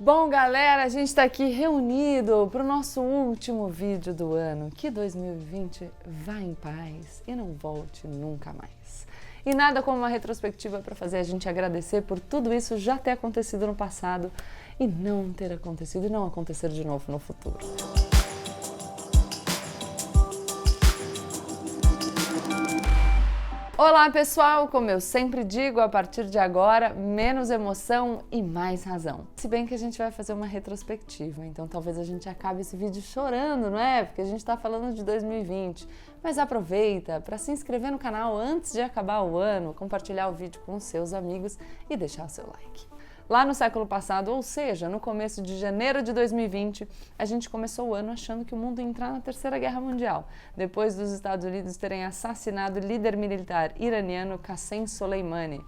Bom, galera, a gente está aqui reunido para o nosso último vídeo do ano. Que 2020 vá em paz e não volte nunca mais. E nada como uma retrospectiva para fazer a gente agradecer por tudo isso já ter acontecido no passado e não ter acontecido e não acontecer de novo no futuro. Olá pessoal, como eu sempre digo, a partir de agora, menos emoção e mais razão. Se bem que a gente vai fazer uma retrospectiva, então talvez a gente acabe esse vídeo chorando, não é? Porque a gente está falando de 2020. Mas aproveita para se inscrever no canal antes de acabar o ano, compartilhar o vídeo com os seus amigos e deixar o seu like. Lá no século passado, ou seja, no começo de janeiro de 2020, a gente começou o ano achando que o mundo ia entrar na Terceira Guerra Mundial, depois dos Estados Unidos terem assassinado o líder militar iraniano Qassem Soleimani.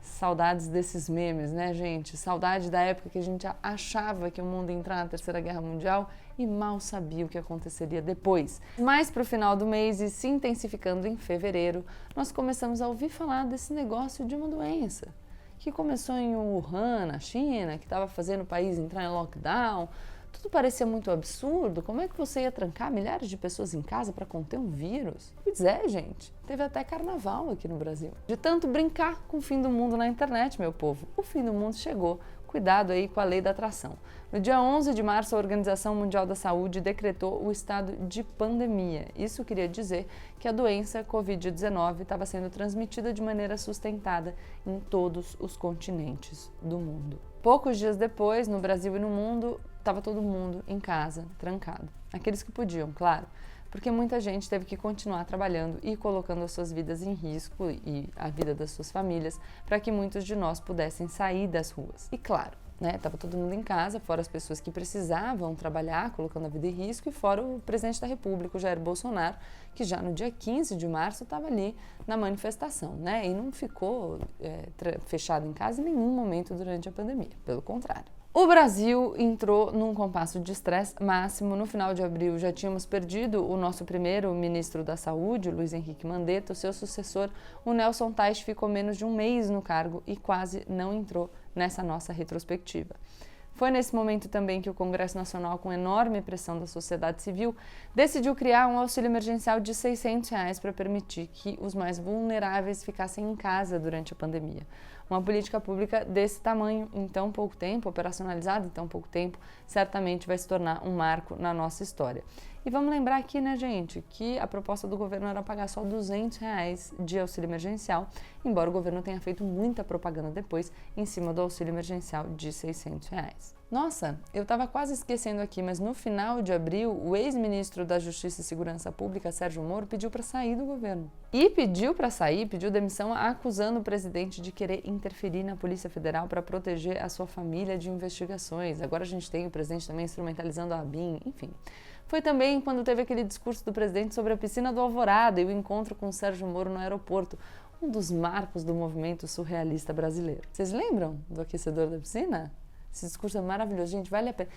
Saudades desses memes, né, gente? Saudade da época que a gente achava que o mundo ia entrar na Terceira Guerra Mundial e mal sabia o que aconteceria depois. Mas para o final do mês e se intensificando em fevereiro, nós começamos a ouvir falar desse negócio de uma doença que começou em Wuhan, na China, que estava fazendo o país entrar em lockdown. Tudo parecia muito absurdo. Como é que você ia trancar milhares de pessoas em casa para conter um vírus? Pois é, gente. Teve até carnaval aqui no Brasil. De tanto brincar com o fim do mundo na internet, meu povo, o fim do mundo chegou. Cuidado aí com a lei da atração. No dia 11 de março, a Organização Mundial da Saúde decretou o estado de pandemia. Isso queria dizer que a doença Covid-19 estava sendo transmitida de maneira sustentada em todos os continentes do mundo. Poucos dias depois, no Brasil e no mundo, estava todo mundo em casa, trancado. Aqueles que podiam, claro, porque muita gente teve que continuar trabalhando e colocando as suas vidas em risco e a vida das suas famílias para que muitos de nós pudessem sair das ruas. E claro, estava todo mundo em casa, fora as pessoas que precisavam trabalhar, colocando a vida em risco, e fora o presidente da República, o Jair Bolsonaro, que já no dia 15 de março estava ali na manifestação, e não ficou fechado em casa em nenhum momento durante a pandemia, pelo contrário. O Brasil entrou num compasso de estresse máximo. No final de abril já tínhamos perdido o nosso primeiro ministro da Saúde, Luiz Henrique Mandetta. O seu sucessor, o Nelson Teich, ficou menos de um mês no cargo e quase não entrou nessa nossa retrospectiva. Foi nesse momento também que o Congresso Nacional, com enorme pressão da sociedade civil, decidiu criar um auxílio emergencial de R$600 para permitir que os mais vulneráveis ficassem em casa durante a pandemia. Uma política pública desse tamanho, em tão pouco tempo, operacionalizada em tão pouco tempo, certamente vai se tornar um marco na nossa história. E vamos lembrar aqui, gente, que a proposta do governo era pagar só R$200 de auxílio emergencial, embora o governo tenha feito muita propaganda depois em cima do auxílio emergencial de R$600. Nossa, eu estava quase esquecendo aqui, mas no final de abril, o ex-ministro da Justiça e Segurança Pública, Sérgio Moro, pediu para sair do governo. E pediu demissão, acusando o presidente de querer interferir na Polícia Federal para proteger a sua família de investigações. Agora a gente tem o presidente também instrumentalizando a ABIN, enfim. Foi também quando teve aquele discurso do presidente sobre a piscina do Alvorada e o encontro com o Sérgio Moro no aeroporto, um dos marcos do movimento surrealista brasileiro. Vocês lembram do aquecedor da piscina? Esse discurso é maravilhoso, gente, vale a pena.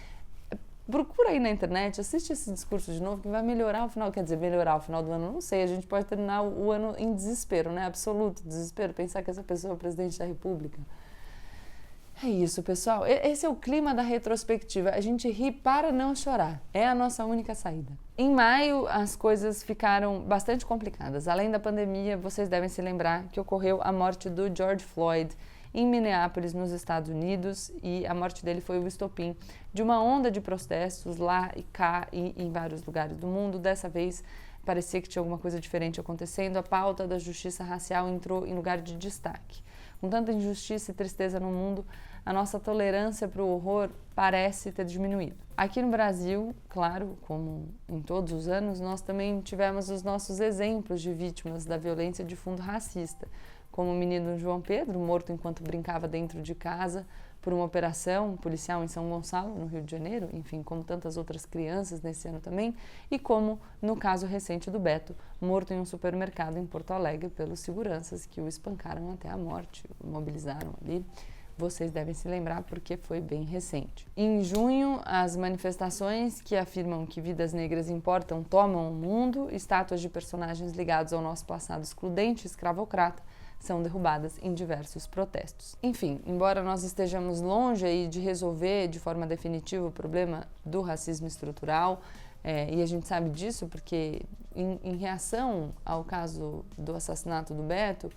Procura aí na internet, assiste esse discurso de novo que vai melhorar o final, quer dizer, melhorar o final do ano, não sei, a gente pode terminar o ano em desespero, absoluto desespero, pensar que essa pessoa é o presidente da República. É isso, pessoal, esse é o clima da retrospectiva, a gente ri para não chorar, é a nossa única saída. Em maio, as coisas ficaram bastante complicadas, além da pandemia, vocês devem se lembrar que ocorreu a morte do George Floyd, em Minneapolis, nos Estados Unidos, e a morte dele foi o estopim de uma onda de protestos lá e cá e em vários lugares do mundo. Dessa vez, parecia que tinha alguma coisa diferente acontecendo. A pauta da justiça racial entrou em lugar de destaque. Com tanta injustiça e tristeza no mundo, a nossa tolerância para o horror parece ter diminuído. Aqui no Brasil, claro, como em todos os anos, nós também tivemos os nossos exemplos de vítimas da violência de fundo racista, como o menino João Pedro, morto enquanto brincava dentro de casa por uma operação policial em São Gonçalo, no Rio de Janeiro, enfim, como tantas outras crianças nesse ano também, e como no caso recente do Beto, morto em um supermercado em Porto Alegre pelos seguranças que o espancaram até a morte, o mobilizaram ali. Vocês devem se lembrar porque foi bem recente. Em junho, as manifestações que afirmam que vidas negras importam tomam o mundo, estátuas de personagens ligados ao nosso passado excludente e escravocrata são derrubadas em diversos protestos. Enfim, embora nós estejamos longe aí de resolver de forma definitiva o problema do racismo estrutural, e a gente sabe disso porque em reação ao caso do assassinato do Beto,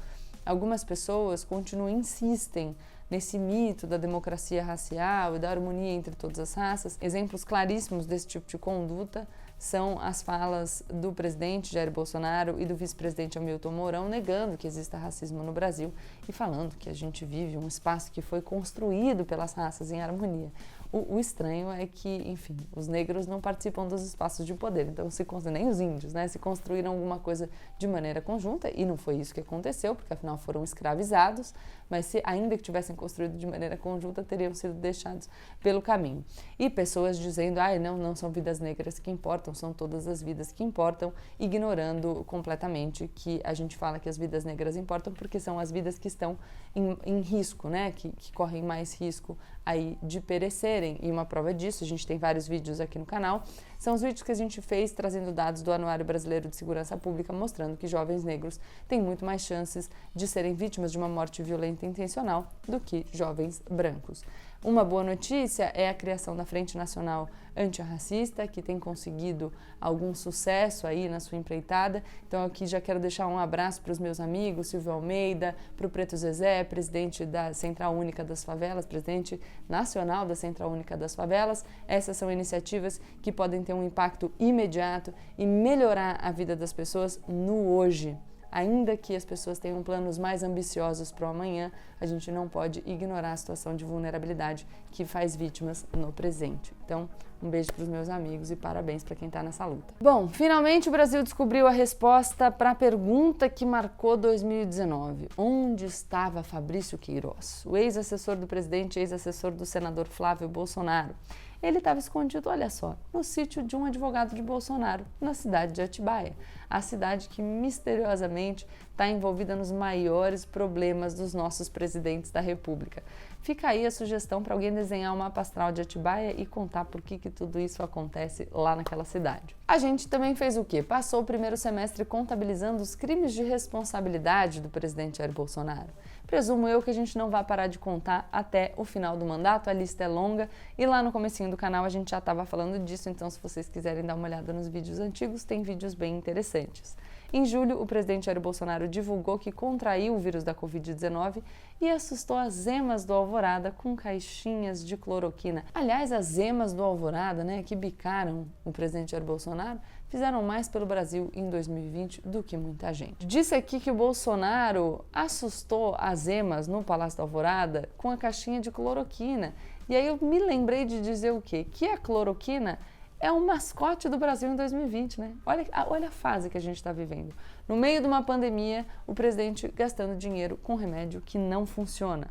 algumas pessoas insistem nesse mito da democracia racial e da harmonia entre todas as raças. Exemplos claríssimos desse tipo de conduta são as falas do presidente Jair Bolsonaro e do vice-presidente Hamilton Mourão negando que exista racismo no Brasil e falando que a gente vive um espaço que foi construído pelas raças em harmonia. O estranho é que, enfim, os negros não participam dos espaços de poder, então nem os índios, né, se construíram alguma coisa de maneira conjunta, e não foi isso que aconteceu, porque afinal foram escravizados, mas se ainda que tivessem construído de maneira conjunta, teriam sido deixados pelo caminho. E pessoas dizendo, não são vidas negras que importam, são todas as vidas que importam, ignorando completamente que a gente fala que as vidas negras importam porque são as vidas que estão em risco, né, que correm mais risco aí de perecerem. E uma prova disso, a gente tem vários vídeos aqui no canal, são os vídeos que a gente fez trazendo dados do Anuário Brasileiro de Segurança Pública, mostrando que jovens negros têm muito mais chances de serem vítimas de uma morte violenta intencional do que jovens brancos. Uma boa notícia é a criação da Frente Nacional Antirracista, que tem conseguido algum sucesso aí na sua empreitada. Então aqui já quero deixar um abraço para os meus amigos, Silvio Almeida, para o Preto Zezé, presidente da Central Única das Favelas, presidente nacional da Central Única das Favelas. Essas são iniciativas que podem ter um impacto imediato e melhorar a vida das pessoas no hoje. Ainda que as pessoas tenham planos mais ambiciosos para o amanhã, a gente não pode ignorar a situação de vulnerabilidade que faz vítimas no presente. Então, um beijo para os meus amigos e parabéns para quem está nessa luta. Bom, finalmente o Brasil descobriu a resposta para a pergunta que marcou 2019. Onde estava Fabrício Queiroz, o ex-assessor do presidente, ex-assessor do senador Flávio Bolsonaro? Ele estava escondido, olha só, no sítio de um advogado de Bolsonaro, na cidade de Atibaia, a cidade que misteriosamente está envolvida nos maiores problemas dos nossos presidentes da República. Fica aí a sugestão para alguém desenhar o mapa astral de Atibaia e contar por que tudo isso acontece lá naquela cidade. A gente também fez o quê? Passou o primeiro semestre contabilizando os crimes de responsabilidade do presidente Jair Bolsonaro. Presumo eu que a gente não vai parar de contar até o final do mandato, a lista é longa e lá no comecinho do canal a gente já estava falando disso, então se vocês quiserem dar uma olhada nos vídeos antigos, tem vídeos bem interessantes. Em julho, o presidente Jair Bolsonaro divulgou que contraiu o vírus da Covid-19 e assustou as emas do Alvorada com caixinhas de cloroquina. Aliás, as emas do Alvorada, né, que bicaram o presidente Jair Bolsonaro, fizeram mais pelo Brasil em 2020 do que muita gente. Disse aqui que o Bolsonaro assustou as emas no Palácio da Alvorada com a caixinha de cloroquina. E aí eu me lembrei de dizer o quê? Que a cloroquina é o mascote do Brasil em 2020, né? Olha a fase que a gente está vivendo. No meio de uma pandemia, o presidente gastando dinheiro com remédio que não funciona.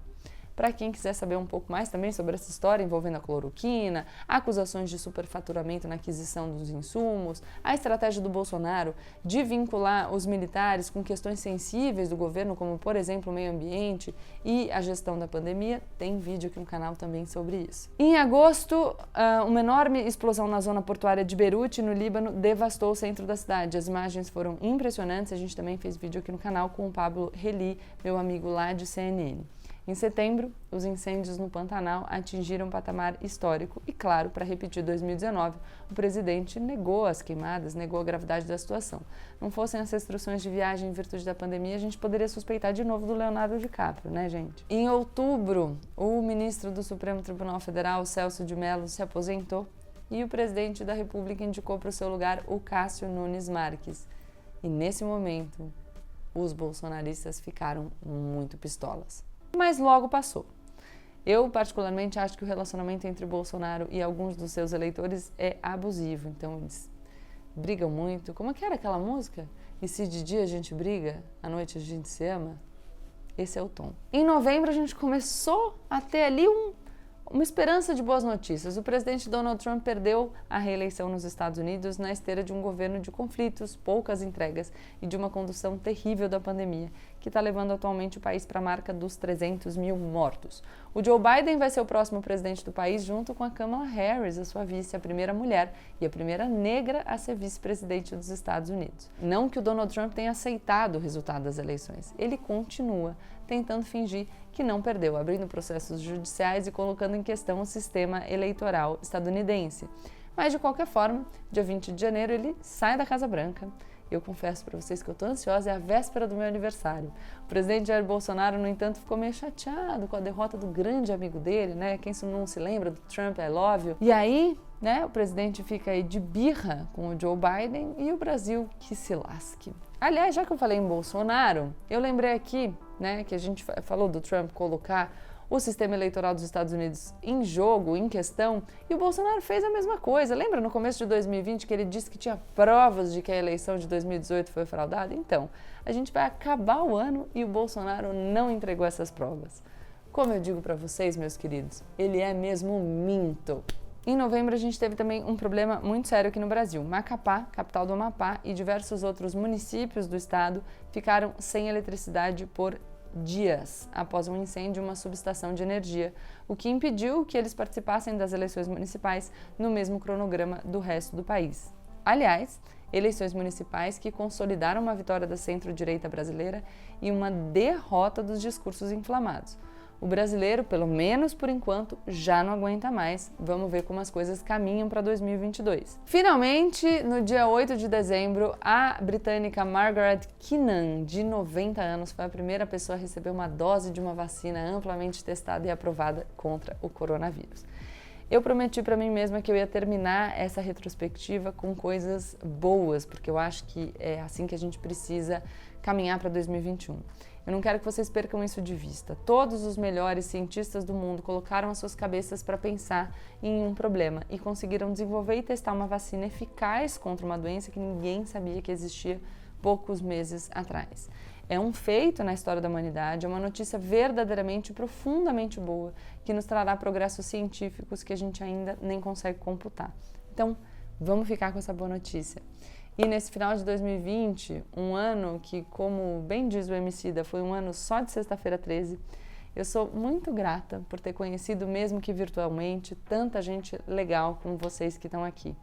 Para quem quiser saber um pouco mais também sobre essa história envolvendo a cloroquina, acusações de superfaturamento na aquisição dos insumos, a estratégia do Bolsonaro de vincular os militares com questões sensíveis do governo, como, por exemplo, o meio ambiente e a gestão da pandemia, tem vídeo aqui no canal também sobre isso. Em agosto, uma enorme explosão na zona portuária de Beirute, no Líbano, devastou o centro da cidade. As imagens foram impressionantes, a gente também fez vídeo aqui no canal com o Pablo Reli, meu amigo lá de CNN. Em setembro, os incêndios no Pantanal atingiram um patamar histórico e, claro, para repetir 2019, o presidente negou as queimadas, negou a gravidade da situação. Não fossem as restrições de viagem em virtude da pandemia, a gente poderia suspeitar de novo do Leonardo DiCaprio, né, gente? Em outubro, o ministro do Supremo Tribunal Federal, Celso de Mello, se aposentou e o presidente da República indicou para o seu lugar o Cássio Nunes Marques. E, nesse momento, os bolsonaristas ficaram muito pistolas. Mas logo passou. Eu, particularmente, acho que o relacionamento entre Bolsonaro e alguns dos seus eleitores é abusivo. Então, eles brigam muito. Como é que era aquela música? E se de dia a gente briga, à noite a gente se ama? Esse é o tom. Em novembro, a gente começou a ter ali uma esperança de boas notícias. O presidente Donald Trump perdeu a reeleição nos Estados Unidos na esteira de um governo de conflitos, poucas entregas e de uma condução terrível da pandemia, que está levando atualmente o país para a marca dos 300 mil mortos. O Joe Biden vai ser o próximo presidente do país, junto com a Kamala Harris, a sua vice, a primeira mulher e a primeira negra a ser vice-presidente dos Estados Unidos. Não que o Donald Trump tenha aceitado o resultado das eleições, ele continua tentando fingir que não perdeu, abrindo processos judiciais e colocando em questão o sistema eleitoral estadunidense. Mas, de qualquer forma, dia 20 de janeiro ele sai da Casa Branca. Eu confesso para vocês que eu estou ansiosa, é a véspera do meu aniversário. O presidente Jair Bolsonaro, no entanto, ficou meio chateado com a derrota do grande amigo dele, né? Quem não se lembra do Trump, I love you. E aí, né, o presidente fica aí de birra com o Joe Biden e o Brasil que se lasque. Aliás, já que eu falei em Bolsonaro, eu lembrei aqui, né, que a gente falou do Trump colocar o sistema eleitoral dos Estados Unidos em jogo, em questão, e o Bolsonaro fez a mesma coisa. Lembra no começo de 2020 que ele disse que tinha provas de que a eleição de 2018 foi fraudada? Então, a gente vai acabar o ano e o Bolsonaro não entregou essas provas. Como eu digo para vocês, meus queridos, ele é mesmo minto. Em novembro, a gente teve também um problema muito sério aqui no Brasil. Macapá, capital do Amapá, e diversos outros municípios do estado ficaram sem eletricidade por dias após um incêndio em uma subestação de energia, o que impediu que eles participassem das eleições municipais no mesmo cronograma do resto do país. Aliás, eleições municipais que consolidaram uma vitória da centro-direita brasileira e uma derrota dos discursos inflamados. O brasileiro, pelo menos por enquanto, já não aguenta mais. Vamos ver como as coisas caminham para 2022. Finalmente, no dia 8 de dezembro, a britânica Margaret Keenan, de 90 anos, foi a primeira pessoa a receber uma dose de uma vacina amplamente testada e aprovada contra o coronavírus. Eu prometi para mim mesma que eu ia terminar essa retrospectiva com coisas boas, porque eu acho que é assim que a gente precisa caminhar para 2021. Eu não quero que vocês percam isso de vista. Todos os melhores cientistas do mundo colocaram as suas cabeças para pensar em um problema e conseguiram desenvolver e testar uma vacina eficaz contra uma doença que ninguém sabia que existia poucos meses atrás. É um feito na história da humanidade, é uma notícia verdadeiramente profundamente boa, que nos trará progressos científicos que a gente ainda nem consegue computar. Então, vamos ficar com essa boa notícia. E nesse final de 2020, um ano que, como bem diz o Emicida, foi um ano só de sexta-feira 13, eu sou muito grata por ter conhecido, mesmo que virtualmente, tanta gente legal como vocês que estão aqui.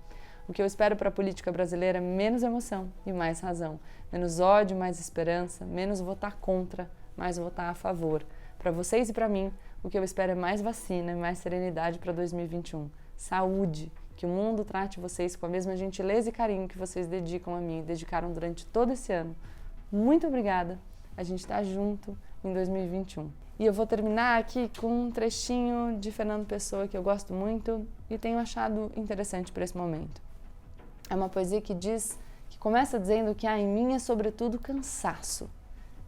O que eu espero para a política brasileira é menos emoção e mais razão. Menos ódio, mais esperança, menos votar contra, mais votar a favor. Para vocês e para mim, o que eu espero é mais vacina e mais serenidade para 2021. Saúde, que o mundo trate vocês com a mesma gentileza e carinho que vocês dedicam a mim e dedicaram durante todo esse ano. Muito obrigada, a gente está junto em 2021. E eu vou terminar aqui com um trechinho de Fernando Pessoa que eu gosto muito e tenho achado interessante para esse momento. É uma poesia que começa dizendo que há em mim é sobretudo cansaço.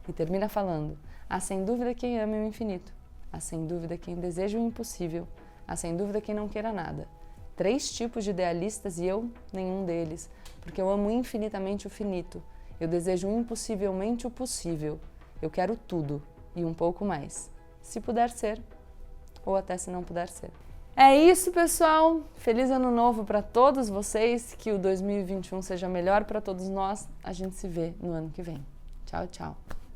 E termina falando, há sem dúvida quem ama o infinito, há sem dúvida quem deseja o impossível, há sem dúvida quem não queira nada. 3 tipos de idealistas e eu, nenhum deles, porque eu amo infinitamente o finito, eu desejo impossivelmente o possível, eu quero tudo e um pouco mais, se puder ser, ou até se não puder ser. É isso, pessoal! Feliz Ano Novo para todos vocês, que o 2021 seja melhor para todos nós. A gente se vê no ano que vem. Tchau, tchau!